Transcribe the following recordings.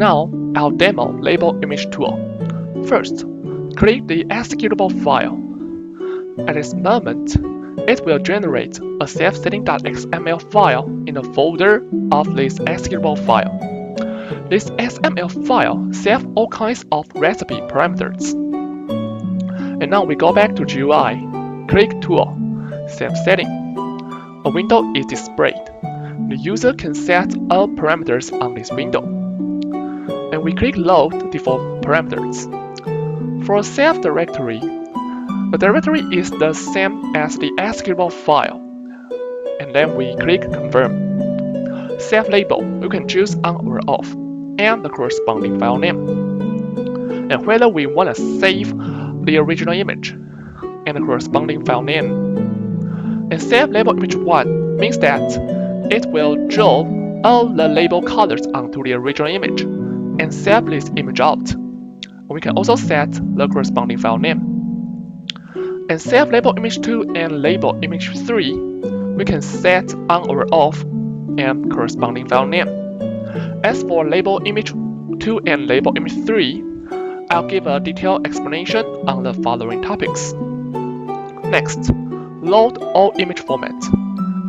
Now, I'll demo LabelImgTool. First, click the executable file. At this moment, it will generate a self-setting.xml file in the folder of this executable file. This XML file saves all kinds of recipe parameters. And now we go back to GUI, click Tool, Save Setting. A window is displayed. The user can set all parameters on this window. And we click Load Default Parameters. For a self directory, the directory is the same as the executable file. And then we click Confirm. Save label, you can choose on or off, and the corresponding file name. And whether we want to save the original image and the corresponding file name. And save label image 1 means that it will draw all the label colors onto the original image and save this image out. We can also set the corresponding file name. And save label image 2 and label image 3, we can set on or off and corresponding file name. As for label image 2 and label image 3, I'll give a detailed explanation on the following topics. Next, load all image formats.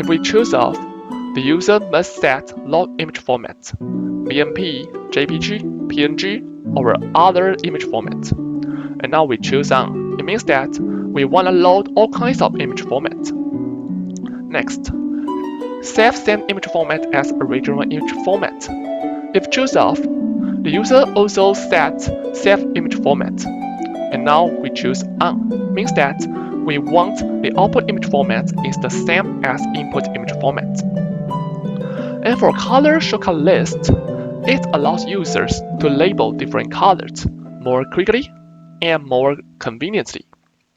If we choose off, the user must set load image format, BMP, JPG, PNG, or other image format. And now we choose on. It means that we want to load all kinds of image formats. Next, save same image format as original image format. If choose off, the user also sets save image format. And now we choose on. Means that we want the output image format is the same as input image format. And for color shortcut list, it allows users to label different colors more quickly and more conveniently.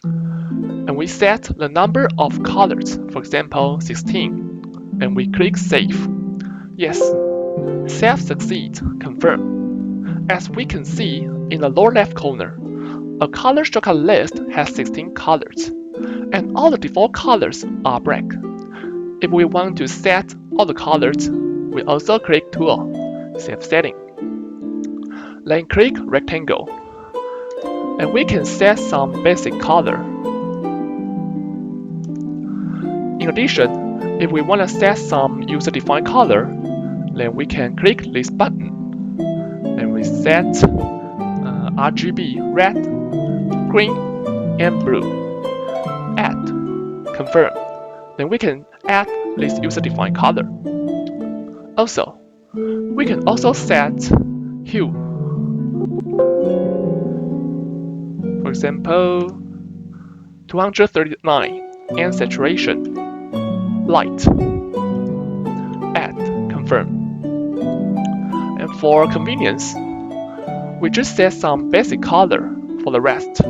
And we set the number of colors, for example 16, and we click Save. Yes, save succeed, confirm. As we can see in the lower left corner, a color shortcut list has 16 colors, and all the default colors are black. If we want to set all the colors, we also click Tool, Save Setting. Then click Rectangle, and we can set some basic color. In addition, if we want to set some user-defined color, then we can click this button, and we set RGB red, green, and blue. Add, confirm. Then we can add this user-defined color. Also, we can also set hue. For example, 239, and saturation, light. Add, confirm. And for convenience, we just set some basic color for the rest.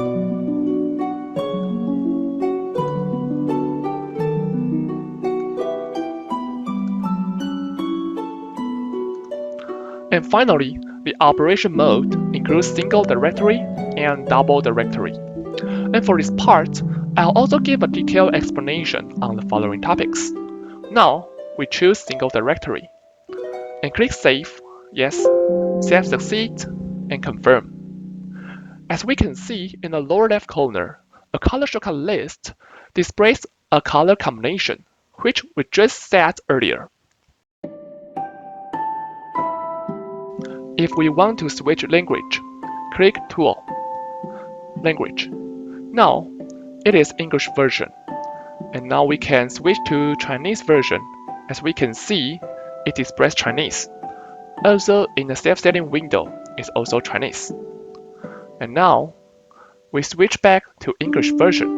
And finally, the operation mode includes single directory and double directory. And for this part, I'll also give a detailed explanation on the following topics. Now, we choose single directory. And click Save, yes, save succeed, and confirm. As we can see in the lower left corner, a color shortcut list displays a color combination, which we just set earlier. If we want to switch language, click Tool, Language. Now, it is English version. And now we can switch to Chinese version. As we can see, it displays Chinese. Also, in the self-setting window, it's also Chinese. And now, we switch back to English version.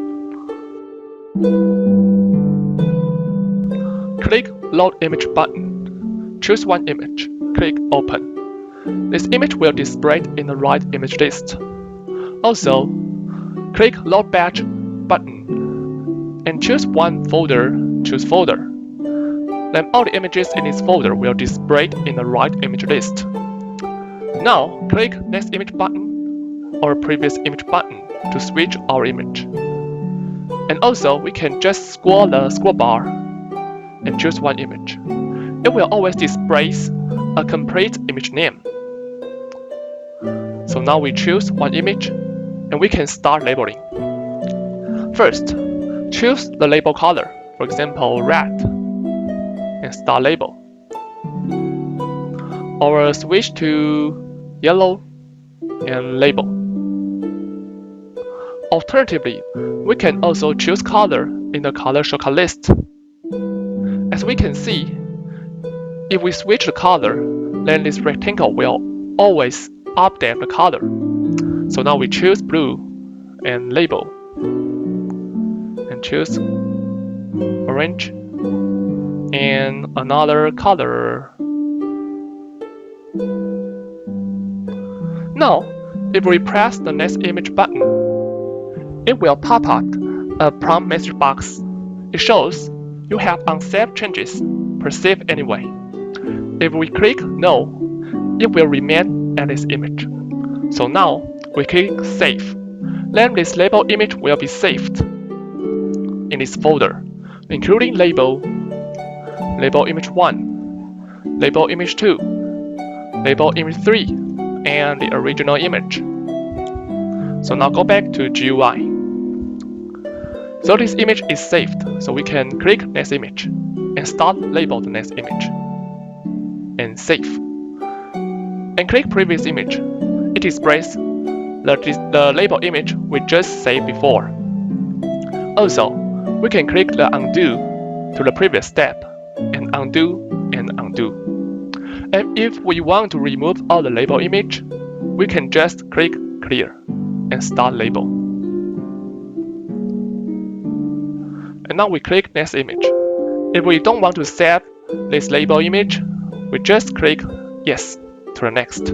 Click Load Image button. Choose one image. Click Open. This image will display in the right image list. Also, click Load Batch button and choose one folder. Choose folder. Then all the images in this folder will display in the right image list. Now, click Next Image button or Previous Image button to switch our image. And also, we can just scroll the scroll bar and choose one image. It will always display a complete image name. So now we choose one image and we can start labeling. First, choose the label color, for example red, and start label. Or switch to yellow and label. Alternatively, we can also choose color in the color shortcut list. As we can see, if we switch the color, then this rectangle will always update the color. So now we choose blue and label, and choose orange and another color. Now, if we press the next image button, it will pop up a prompt message box. It shows you have unsaved changes, perceived anyway. If we click no, it will remain as this image. So now we click save. Then this label image will be saved in this folder, including label, label image 1, label image 2, label image 3, and the original image. So now go back to GUI. So this image is saved, so we can click next image and start label the next image and save. And click previous image. It displays the label image we just saved before. Also, we can click the undo to the previous step and undo and undo. And if we want to remove all the label image, we can just click clear and start label. And now we click next image. If we don't want to save this label image, we just click yes to the next.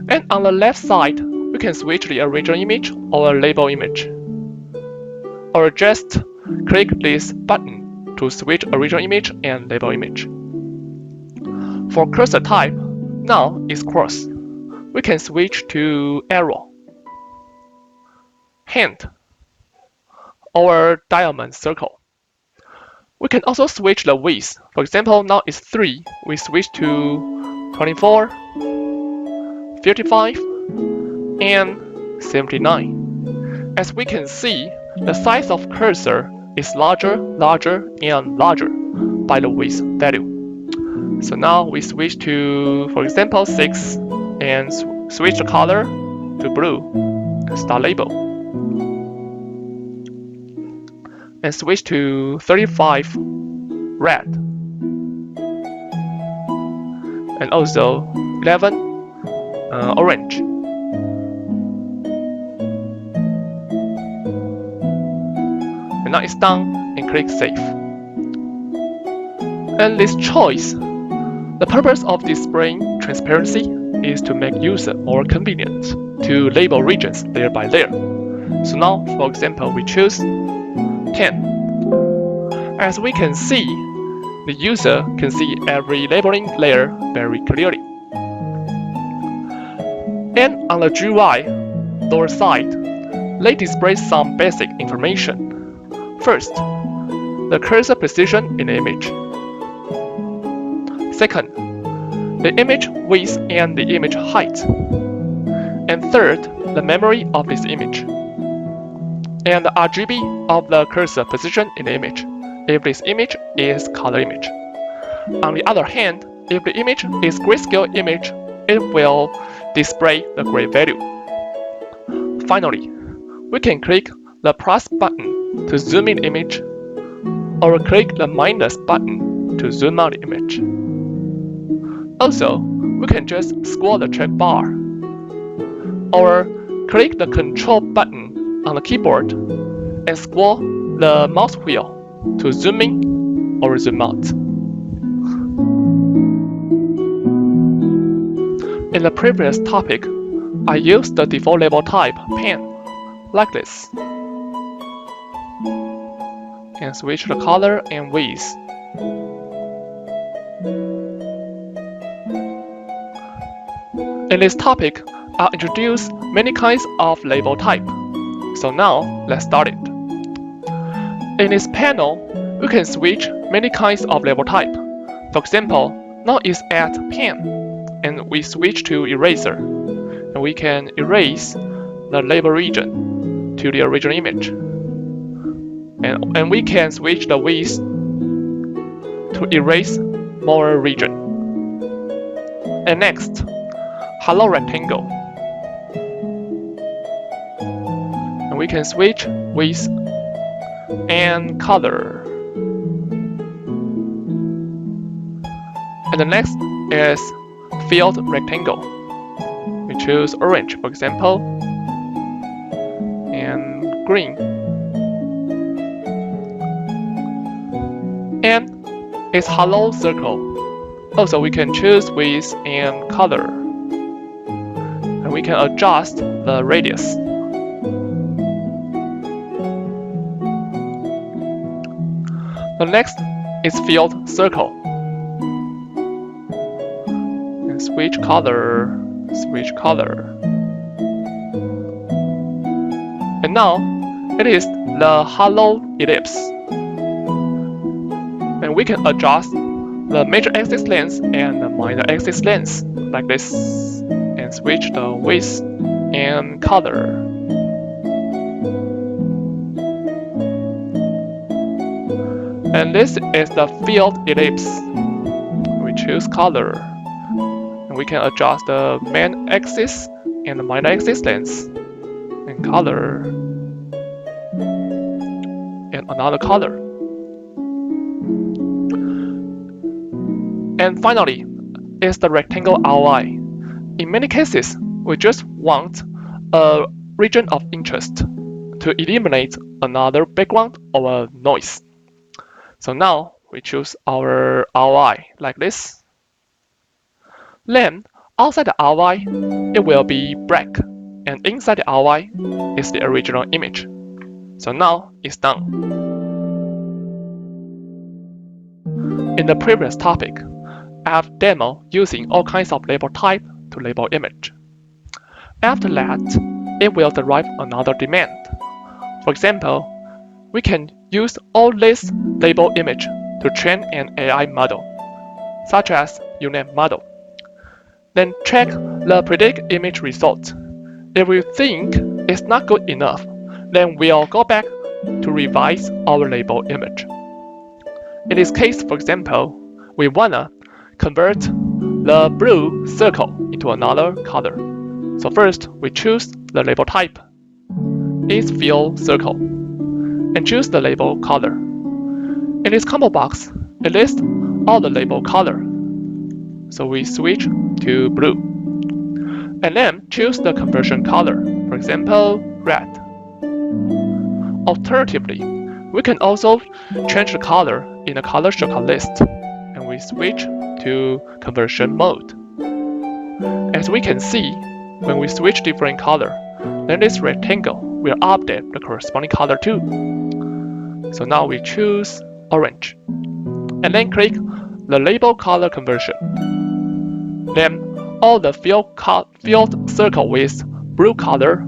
And on the left side, we can switch the original image or label image. Or just click this button to switch original image and label image. For cursor type, now is cross. We can switch to arrow, hand, or diamond circle. We can also switch the width. For example, now it's 3. We switch to 24, 55, and 79. As we can see, the size of cursor is larger, larger, and larger by the width value. So now we switch to, for example, 6, and switch the color to blue, and start label. And switch to 35 red, and also 11 orange. And now it's done, and click save. And this choice, the purpose of displaying transparency is to make user more convenient to label regions layer by layer. So now, for example, we choose 10. As we can see, the user can see every labeling layer very clearly. And on the GUI lower side, they display some basic information. First, the cursor position in the image. Second, the image width and the image height. And third, the memory of this image. And the RGB of the cursor position in the image, if this image is color image. On the other hand, if the image is grayscale image, it will display the gray value. Finally, we can click the plus button to zoom in the image, or click the minus button to zoom out the image. Also, we can just scroll the track bar, or click the control button on the keyboard and scroll the mouse wheel to zoom in or zoom out. In the previous topic, I used the default label type pen, like this, and switch the color and width. In this topic, I'll introduce many kinds of label type. So now, let's start it. In this panel, we can switch many kinds of label type. For example, now it's at pen, and we switch to eraser. And and we can erase the label region to the original image. And we can switch the width to erase more region. And next, hello rectangle. And we can switch width and color. And the next is filled rectangle. We choose orange, for example, and green. And it's hollow circle. Also, we can choose width and color. And we can adjust the radius. The next is filled circle. And switch color. And now it is the hollow ellipse. And we can adjust the major axis length and the minor axis length like this, and switch the width and color. And this is the filled ellipse. We choose color, and we can adjust the main axis and the minor axis length, and color, and another color. And finally, is the rectangle ROI. In many cases, we just want a region of interest to eliminate another background or noise. So now we choose our ROI like this. Then outside the ROI, it will be black, and inside the ROI is the original image. So now it's done. In the previous topic, I have demo using all kinds of label type to label image. After that, it will derive another demand. For example, we can use all this label image to train an AI model, such as UNAM model. Then check the predict image result. If we think it's not good enough, then we'll go back to revise our label image. In this case, for example, we wanna convert the blue circle into another color. So first, we choose the label type. It's fill circle, and choose the label color. In this combo box, it lists all the label color. So we switch to blue. And then choose the conversion color, for example, red. Alternatively, we can also change the color in the color shortcut list, and we switch to conversion mode. As we can see, when we switch different color, then this rectangle will update the corresponding color too. So now we choose orange, and then click the label color conversion. Then all the filled circle with blue color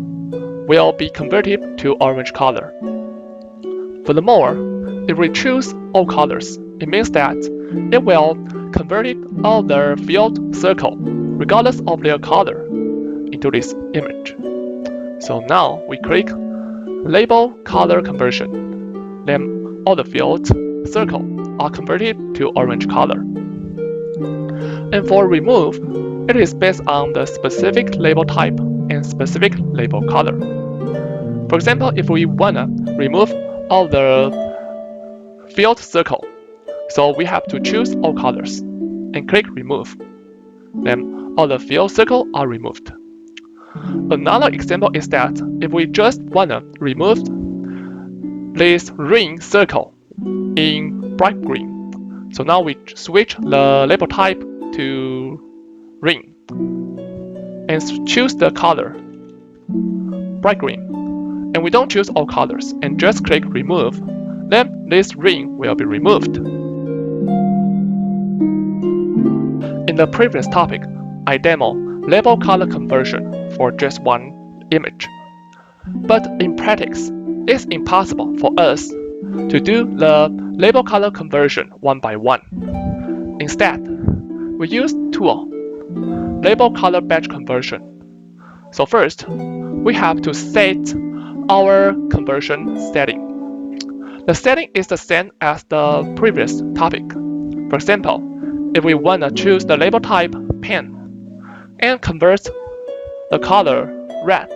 will be converted to orange color. Furthermore, if we choose all colors, it means that it will convert all the filled circle, regardless of their color, into this image. So now we click label color conversion. Then all the filled circle are converted to orange color. And for remove, it is based on the specific label type and specific label color. For example, if we wanna remove all the filled circle, so we have to choose all colors and click remove. Then all the filled circle are removed. Another example is that if we just wanna remove this ring circle in bright green, so now we switch the label type to ring and choose the color bright green. And we don't choose all colors and just click remove, then this ring will be removed. In the previous topic, I demo label color conversion for just one image. But in practice, it's impossible for us to do the label color conversion one by one. Instead, we use tool, label color batch conversion. So first, we have to set our conversion setting. The setting is the same as the previous topic. For example, if we want to choose the label type pen and convert the color red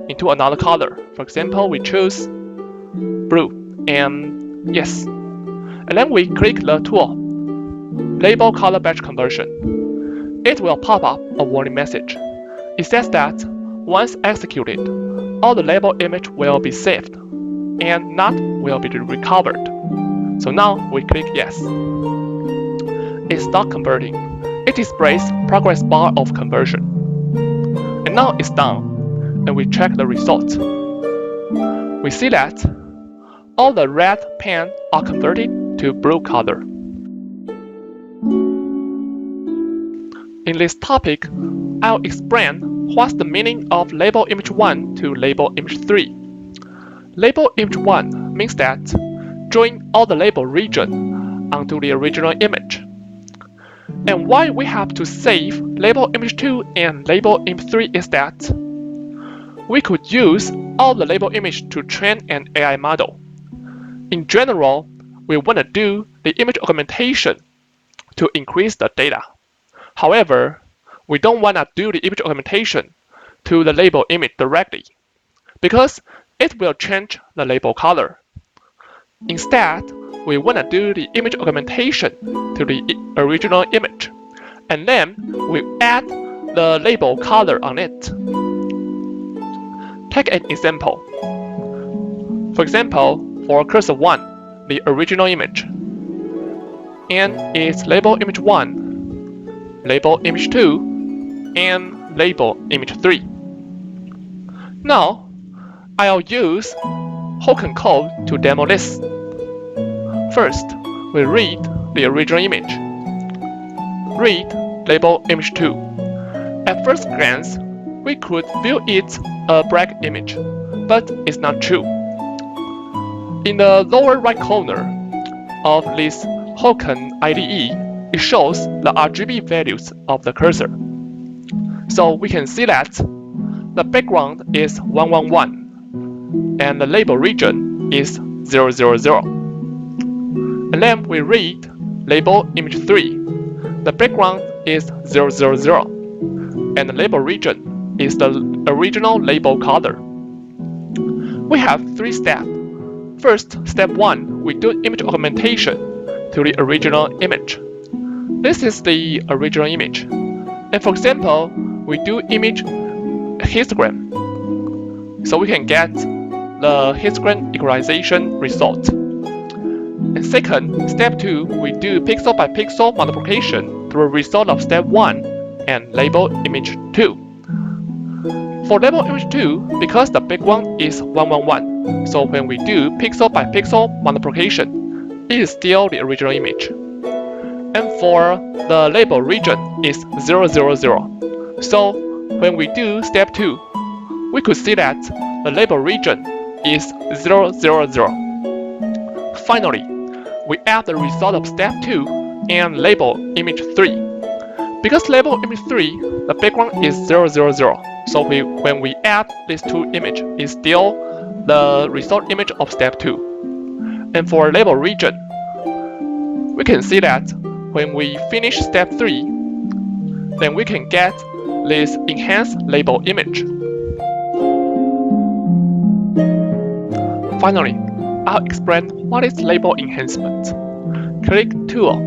into another color, for example, we choose blue and yes. And then we click the tool, Label Color Batch Conversion. It will pop up a warning message. It says that once executed, all the label image will be saved and not will be recovered. So now we click yes. It stopped converting. It displays progress bar of conversion. And now it's done, and we check the result. We see that all the red pen are converted to blue color. In this topic, I'll explain what's the meaning of label image 1 to label image 3. Label image 1 means that join all the label region onto the original image. And why we have to save label image 2 and label image 3 is that we could use all the label image to train an AI model. In general, we want to do the image augmentation to increase the data. However, we don't want to do the image augmentation to the label image directly because it will change the label color. Instead, we want to do the image augmentation to the original image, and then we add the label color on it. Take an example. For example, for cursor 1, the original image, and its label image 1, label image 2, and label image 3. Now, I'll use Hokan code to demo this. First, we read the original image. Read label image 2. At first glance, we could view it a black image, but it's not true. In the lower right corner of this Hokan IDE, it shows the RGB values of the cursor. So we can see that the background is 111 and the label region is 000. And then we read label image 3. The background is 000 and the label region is the original label color. We have 3 steps. First, step 1, we do image augmentation to the original image. This is the original image. And for example, we do image histogram. So we can get the histogram equalization result. And second, step 2, we do pixel by pixel multiplication to a result of step 1 and label image 2. For label image 2, because the background is 111, so when we do pixel by pixel multiplication, it is still the original image. And for the label region is 000. So when we do step 2, we could see that the label region is 000. Finally, we add the result of step 2 and label image 3. Because label image 3, the background is 000. So when we add these 2 images, it's still the result image of step 2. And for label region, we can see that when we finish step 3, then we can get this enhanced label image. Finally, I'll explain what is label enhancement. Click Tool,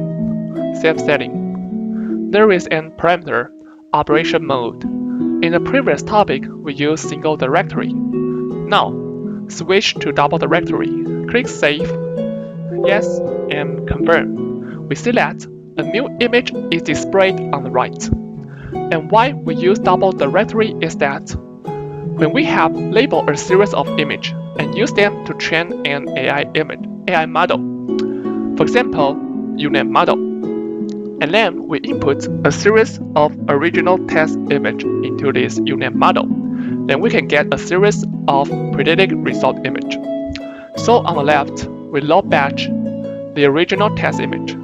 Save Setting. There is an parameter, Operation Mode. In the previous topic, we used single directory. Now, switch to double directory. Click Save, Yes, and Confirm. We see that a new image is displayed on the right. And why we use double directory is that when we have labeled a series of images and use them to train an AI model, for example, UNet model, and then we input a series of original test image into this UNet model, then we can get a series of predicted result image. So on the left, we load batch the original test image.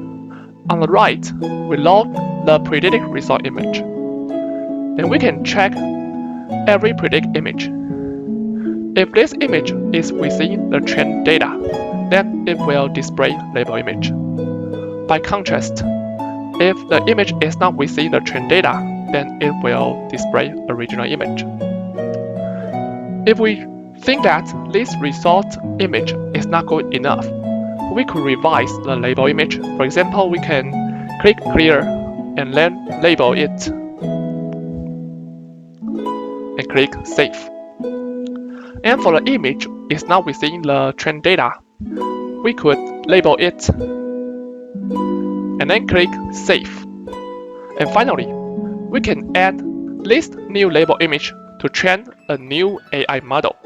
On the right, we load the predicted result image. Then we can check every predict image. If this image is within the trained data, then it will display label image. By contrast, if the image is not within the trained data, then it will display original image. If we think that this result image is not good enough, we could revise the label image. For example, we can click clear and then label it and click save. And for the image is not within the trained data, we could label it and then click save. And finally, we can add this new label image to train a new AI model.